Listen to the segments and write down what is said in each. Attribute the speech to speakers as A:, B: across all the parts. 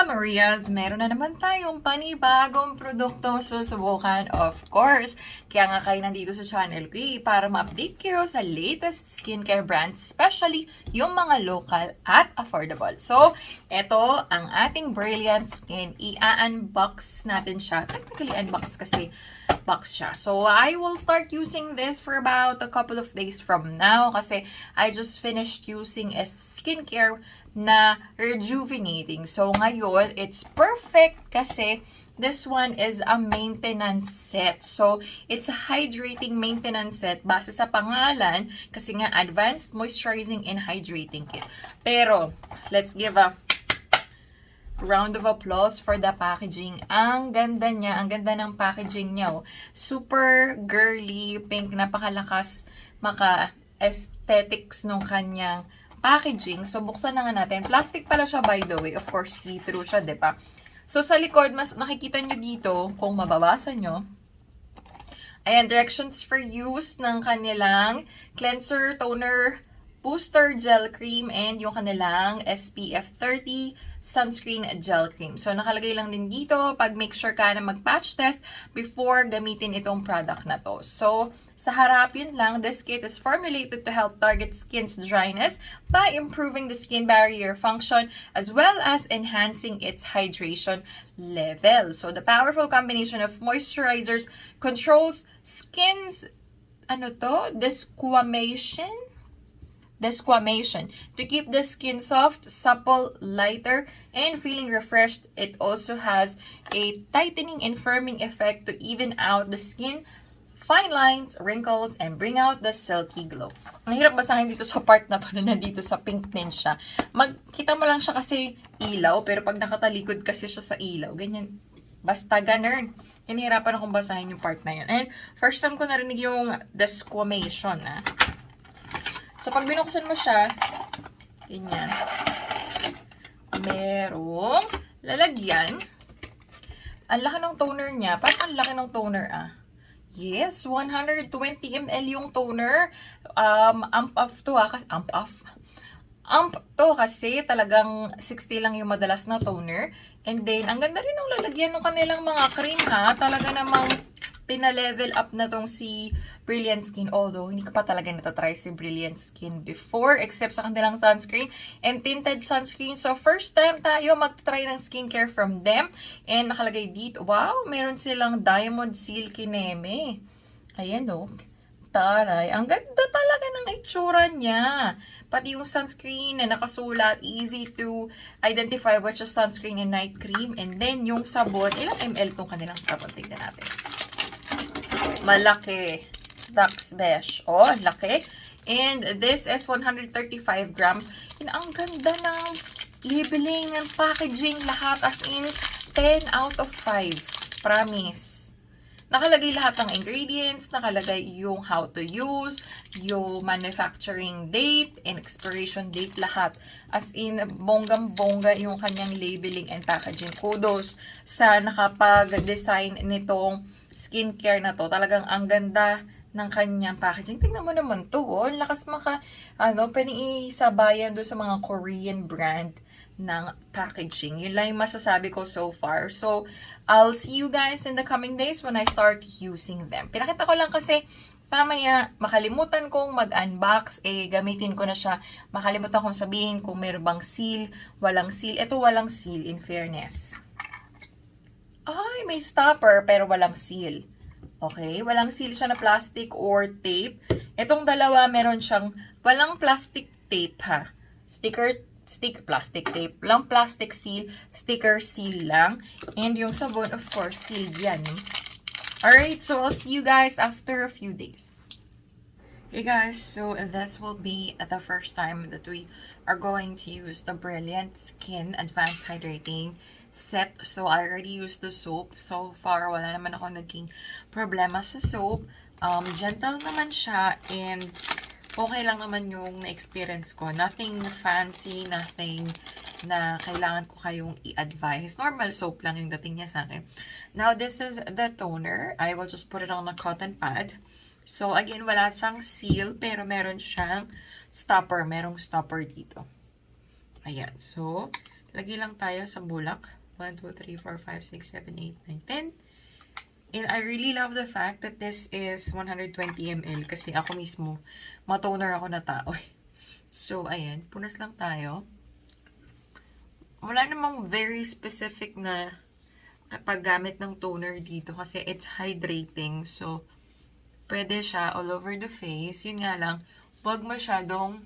A: Marias, meron na naman tayong panibagong produktong susubukan, of course. Kaya nga kayo nandito sa channel ko para ma-update kayo sa latest skincare brands, especially yung mga local at affordable. So, ito ang ating Brilliant Skin. I-unbox natin siya. Technically, unbox kasi box siya. So, I will start using this for about a couple of days from now kasi I just finished using a skincare na rejuvenating. So, ngayon, it's perfect kasi this one is a maintenance set. So, it's a hydrating maintenance set base sa pangalan kasi nga Advanced Moisturizing and Hydrating Kit. Pero, let's give a round of applause for the packaging. Ang ganda niya, ang ganda ng packaging niya. Oh. Super girly, pink, napakalakas, maka-aesthetics nung kanyang packaging. So, buksan na nga natin. Plastic pala siya, by the way. Of course, see-through siya, diba? So, sa likod, mas nakikita nyo dito, kung mababasa nyo, ayan, directions for use ng kanilang cleanser, toner, booster gel cream, and yung kanilang SPF 30 sunscreen gel cream. So, nakalagay lang din dito, pag-make sure ka na mag-patch test before gamitin itong product na to. So, sa harap yun lang, this kit is formulated to help target skin's dryness by improving the skin barrier function as well as enhancing its hydration level. So, the powerful combination of moisturizers controls skin's, desquamation to keep the skin soft, supple, lighter, and feeling refreshed. It also has a tightening and firming effect to even out the skin, fine lines, wrinkles, and bring out the silky glow. Ang hirap basahin dito sa part na to na nandito sa pink din siya. Magkita mo lang siya kasi ilaw, pero pag nakatalikod kasi siya sa ilaw, ganyan. Basta ganun. Hinihirapan akong basahin yung part na yun. And first time ko narinig yung desquamation, So, pag binuksan mo siya, ganyan, merong lalagyan. Ang laki ng toner niya. Parang ang laki ng toner, Yes, 120 ml yung toner. Amp to kasi talagang 60 lang yung madalas na toner. And then, ang ganda rin ng lalagyan ng kanilang mga cream, Talaga namang pina-level up na tong si Brilliant Skin. Although, hindi ko pa talaga natatry si Brilliant Skin before, except sa kanilang sunscreen and tinted sunscreen. So, first time tayo mag-try ng skincare from them. And nakalagay dito, wow, meron silang Diamond Seal Kineme. Ayan, taray. Ang ganda talaga ng itsura niya. Pati yung sunscreen na nakasulat, easy to identify which is sunscreen and night cream. And then, yung sabon, ilang ml tong kanilang sabon? Tignan natin. Malaki. Dax Besh. Oh, laki. And this is 135 grams. And ang ganda ng labeling ng packaging. Lahat as in 10 out of 5. Promise. Nakalagay lahat ng ingredients. Nakalagay yung how to use, yung manufacturing date, and expiration date. Lahat. As in, bonggang-bongga yung kanyang labeling and packaging. Kudos sa nakapag-design nitong skincare na to. Talagang ang ganda ng kanyang packaging. Tingnan mo naman to, lakas pwedeng isabayan doon sa mga Korean brand ng packaging. Yun lang yung masasabi ko so far. So, I'll see you guys in the coming days when I start using them. Pinakita ko lang kasi mamaya makalimutan kong mag-unbox, gamitin ko na siya. Makalimutan kong sabihin kung meron bang seal, walang seal. Ito walang seal, in fairness. Ay, may stopper pero walang seal. Okay, walang seal siya na plastic or tape. Itong dalawa, meron siyang walang plastic tape, plastic tape. Walang plastic seal, sticker seal lang. And yung sabon, of course, sealed yan. Alright, so I'll see you guys after a few days. Hey guys, so this will be the first time that we are going to use the Brilliant Skin Advanced Hydrating set. So, I already used the soap. So far, wala naman ako naging problema sa soap. Gentle naman siya and okay lang naman yung na-experience ko. Nothing fancy, nothing na kailangan ko kayong i-advise. Normal soap lang yung dating niya sa akin. Now, this is the toner. I will just put it on a cotton pad. So, again, wala siyang seal, pero meron siyang stopper. Merong stopper dito. Ayan. So, Lagi lang tayo sa bulak. 1, 2, 3, 4, 5, 6, 7, 8, 9, 10. And I really love the fact that this is 120 ml kasi ako mismo, matoner ako na tao. So, ayan. Punas lang tayo. Wala namang very specific na paggamit ng toner dito kasi it's hydrating. So, pwede siya all over the face. Yun nga lang, huwag masyadong,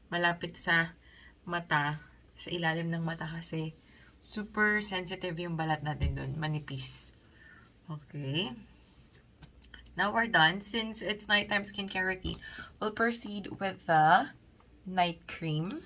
A: malapit sa mata, sa ilalim ng mata kasi super sensitive yung balat natin doon. Manipis. Okay. Now we're done. Since it's nighttime skincare routine, we'll proceed with the night cream.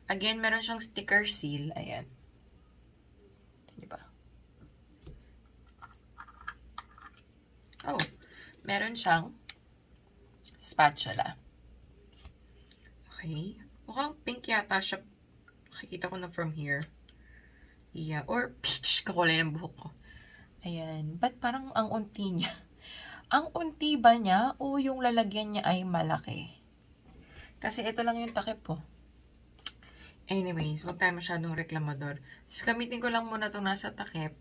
A: Again, meron siyang sticker seal. Ayan. Diba? Oh, meron siyang spatula. Okay. Mukhang pink yata siya. Nakikita ko na from here. Yeah. Or peach. Kakulay ng buhok ko. Ayan. Ba't parang ang unti niya? Ang unti ba niya o yung lalagyan niya ay malaki? Kasi ito lang yung takip po. Anyways, huwag tayo masyadong reklamador. So, gamitin ko lang muna itong nasa takip.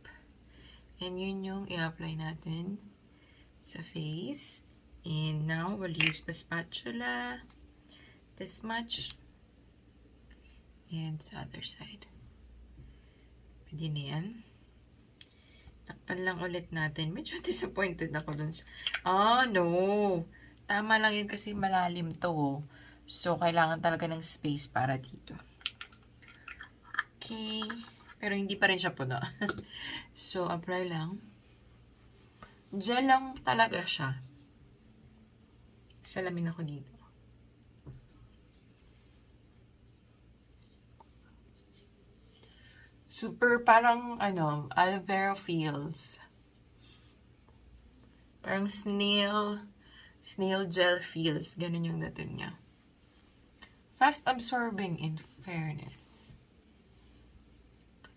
A: And yun yung i-apply natin sa face. And now, we'll use the spatula. This much. And sa other side. Pwede na yan. Takpan lang ulit natin. Medyo disappointed ako dun. Oh, no. Tama lang yun kasi malalim to. So, kailangan talaga ng space para dito. Okay. Pero hindi pa rin siya puno. So, apply lang. Diyan lang talaga siya. Salamin ako dito. Super parang, aloe vera feels. Parang snail gel feels. Ganun yung dating niya. Fast absorbing in fairness.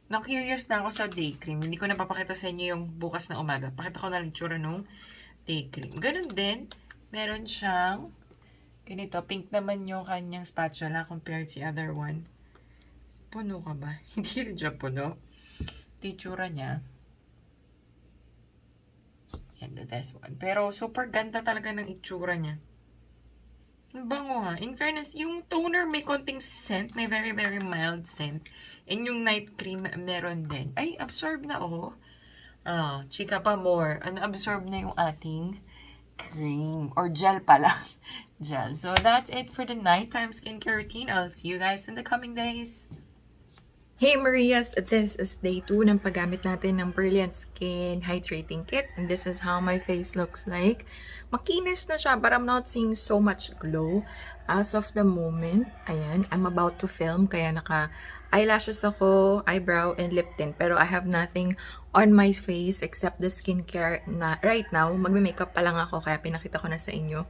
A: Na-curious na ako sa day cream. Hindi ko napapakita sa inyo yung bukas na umaga. Pakita ko na lang itsura nung day cream. Ganun din. Meron siyang ganito. Pink naman yung kanyang spatula compared sa other one. Puno ka ba? Hindi rin siya puno. Ito itsura niya. And this one. Pero super ganda talaga ng itsura niya. Ang bango ha. In fairness, yung toner may konting scent. May very, very mild scent. And yung night cream meron din. Ay, absorb na oh. Chika pa more. Absorb na yung ating cream. Or gel pala. Gel. So, that's it for the nighttime skincare routine. I'll see you guys in the coming days. Hey Marias! This is day 2 ng paggamit natin ng Brilliant Skin Hydrating Kit. And this is how my face looks like. Makinis na siya, but I'm not seeing so much glow as of the moment. Ayan, I'm about to film, kaya naka-eyelashes ako, eyebrow, and lip tint. Pero I have nothing on my face except the skincare na right now. Magme-makeup pa lang ako, kaya pinakita ko na sa inyo.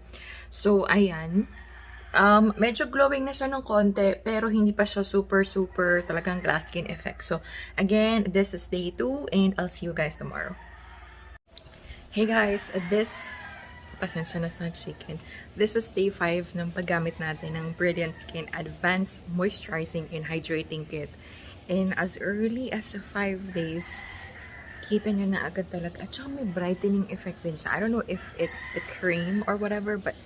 A: So, ayan. Medyo glowing na siya ng konti, pero hindi pa siya super talagang glass skin effect. So, again, this is day 2, and I'll see you guys tomorrow. Hey guys, pasensya na sa chicken. This is day 5 ng paggamit natin ng Brilliant Skin Advanced Moisturizing and Hydrating Kit. And as early as 5 days, kita nyo na agad talaga. At saka may brightening effect din siya. I don't know if it's the cream or whatever, but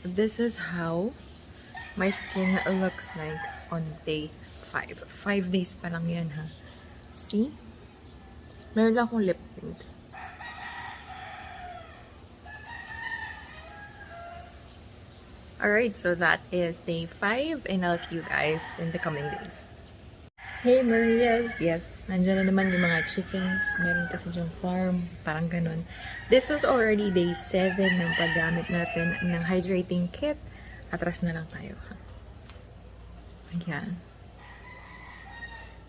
A: this is how my skin looks like on day 5. 5 days pa lang yan, ha? See? Meron lang akong lip tint. Alright, so that is day 5, and I'll see you guys in the coming days. Hey Marias! Yes, nandiyan na naman yung mga chickens. Meron kasi diyang farm, parang ganun. This is already day 7 ng paggamit natin ng hydrating kit. Atras na lang tayo, ha? Ayan.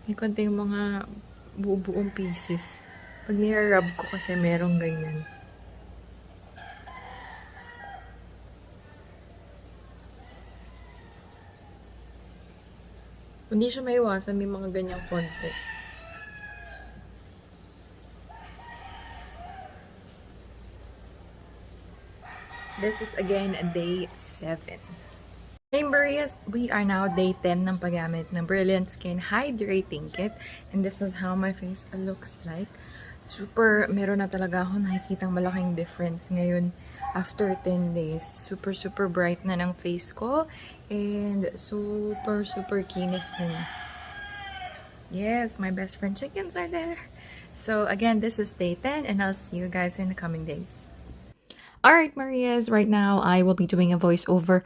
A: May konting mga buo-buong pieces. Pag nirarub ko kasi merong ganyan. Hindi siya maiwasan, may mga ganyang konti. This is again day 7. Hey Marias, we are now day 10 ng paggamit ng Brilliant Skin Hydrating Kit. And this is how my face looks like. Meron na talaga ako nakikitang malaking difference ngayon after 10 days. Super bright na ng face ko. And super kinis na niya. Yes, my best friend chickens are there. So again, this is day 10 and I'll see you guys in the coming days. Alright, Marias, right now I will be doing a voiceover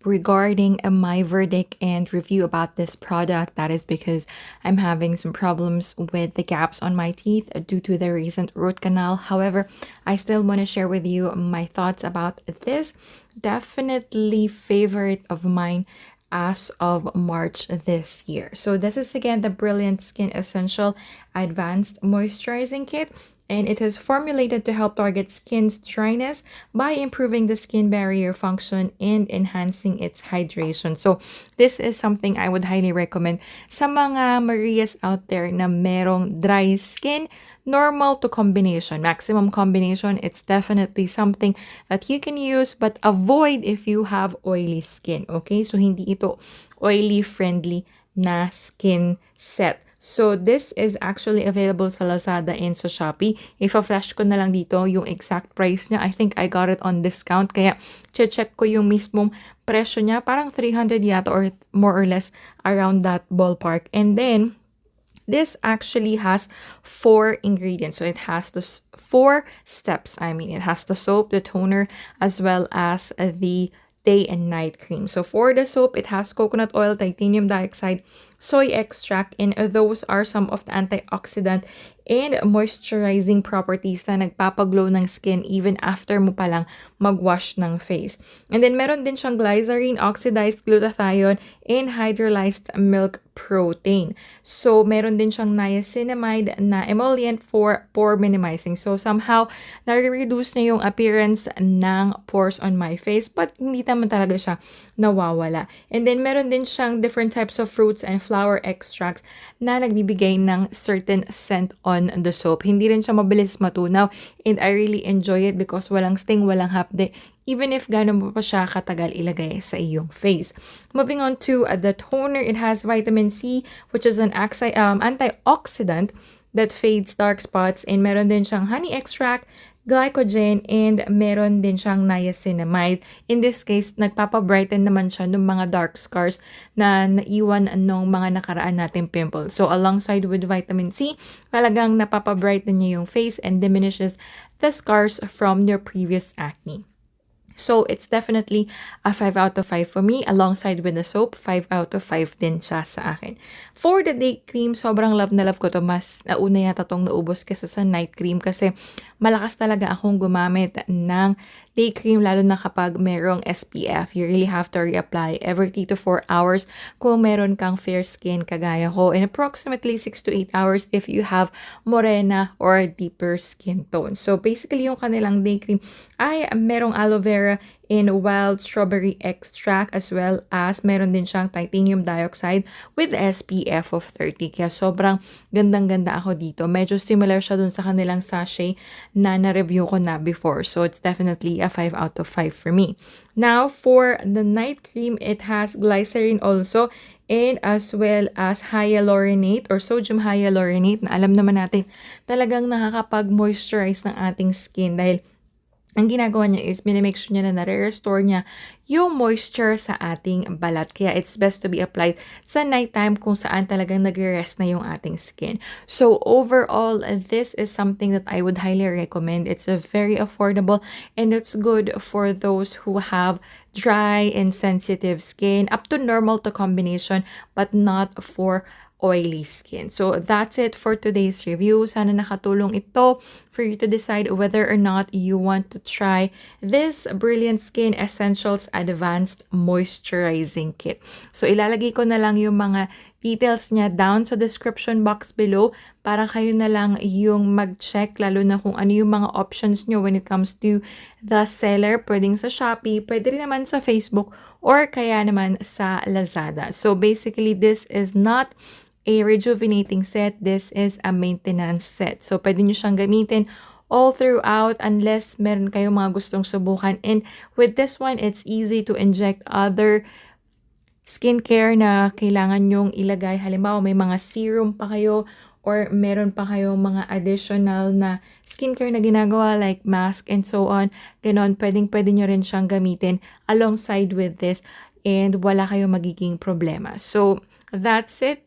A: regarding my verdict and review about this product. That is because I'm having some problems with the gaps on my teeth due to the recent root canal. However, I still want to share with you my thoughts about this. Definitely favorite of mine as of March this year. So this is again the Brilliant Skin Essential Advanced Moisturizing Kit. And it is formulated to help target skin's dryness by improving the skin barrier function and enhancing its hydration. So, this is something I would highly recommend sa mga Marias out there na merong dry skin, normal to combination, maximum combination. It's definitely something that you can use but avoid if you have oily skin. Okay? So, hindi ito oily friendly na skin set. So, this is actually available sa Lazada and sa Shopee. Ifa-flash ko na lang dito yung exact price niya. I think I got it on discount. Kaya, check ko yung mismong presyo niya. Parang 300 yata or more or less around that ballpark. And then, this actually has 4 ingredients. So, it has the 4 steps. It has the soap, the toner, as well as the day and night cream. So for the soap, it has coconut oil, titanium dioxide, soy extract, and those are some of the antioxidant and moisturizing properties na nagpapaglow ng skin even after mo palang magwash ng face. And then meron din siyang glycerine, oxidized glutathione, and hydrolyzed milk protein. So meron din siyang niacinamide na emollient for pore minimizing. So somehow, nare-reduce niya yung appearance ng pores on my face but hindi naman talaga siya nawawala. And then meron din siyang different types of fruits and flower extracts na nagbibigay ng certain scent on the soap. Hindi rin siya mabilis matunaw and I really enjoy it because walang sting, walang hapde, even if gano'n mo pa siya katagal ilagay sa iyong face. Moving on to the toner, it has vitamin C, which is an antioxidant that fades dark spots, and meron din siyang honey extract, glycogen, and meron din siyang niacinamide. In this case, nagpapabrighten naman siya ng mga dark scars na naiwan ng mga nakaraan nating pimples. So, alongside with vitamin C, talagang napapabrighten niya yung face and diminishes the scars from your previous acne. So, it's definitely a 5 out of 5 for me. Alongside with the soap, 5 out of 5 din siya sa akin. For the day cream, sobrang love na love ko to. Mas nauna yata tong naubos kesa sa night cream kasi malakas talaga akong gumamit ng day cream lalo na kapag merong SPF. You really have to reapply every 3 to 4 hours kung meron kang fair skin kagaya ko, and approximately 6 to 8 hours if you have morena or deeper skin tone. So basically yung kanilang day cream ay merong aloe vera in wild strawberry extract, as well as meron din siyang titanium dioxide with SPF of 30. Kaya sobrang gandang-ganda ako dito. Medyo similar siya dun sa kanilang sachet na na-review ko na before. So it's definitely a 5 out of 5 for me. Now, for the night cream, it has glycerin also, and as well as hyaluronate or sodium hyaluronate na alam naman natin talagang nakakapag-moisturize ng ating skin dahil ang ginagawa niya is minimake sure niya na nare-restore niya yung moisture sa ating balat. Kaya it's best to be applied sa nighttime kung saan talagang nag-rest na yung ating skin. So overall, this is something that I would highly recommend. It's a very affordable and it's good for those who have dry and sensitive skin up to normal to combination but not for oily skin. So that's it for today's review. Sana nakatulong ito for you to decide whether or not you want to try this Brilliant Skin Essentials Advanced Moisturizing Kit. So ilalagay ko na lang yung mga details niya down sa description box below para kayo na lang yung mag-check lalo na kung ano yung mga options nyo when it comes to the seller. Pwedeng sa Shopee, pwede rin naman sa Facebook, or kaya naman sa Lazada. So basically, this is not a rejuvenating set. This is a maintenance set. So, pwede nyo siyang gamitin all throughout unless meron kayong mga gustong subukan. And with this one, it's easy to inject other
B: skincare na kailangan nyong ilagay. Halimbawa, may mga serum pa kayo or meron pa kayong mga additional na skincare na ginagawa like mask and so on. Ganon, pwedeng-pwede nyo rin siyang gamitin alongside with this and wala kayong magiging problema. So, that's it.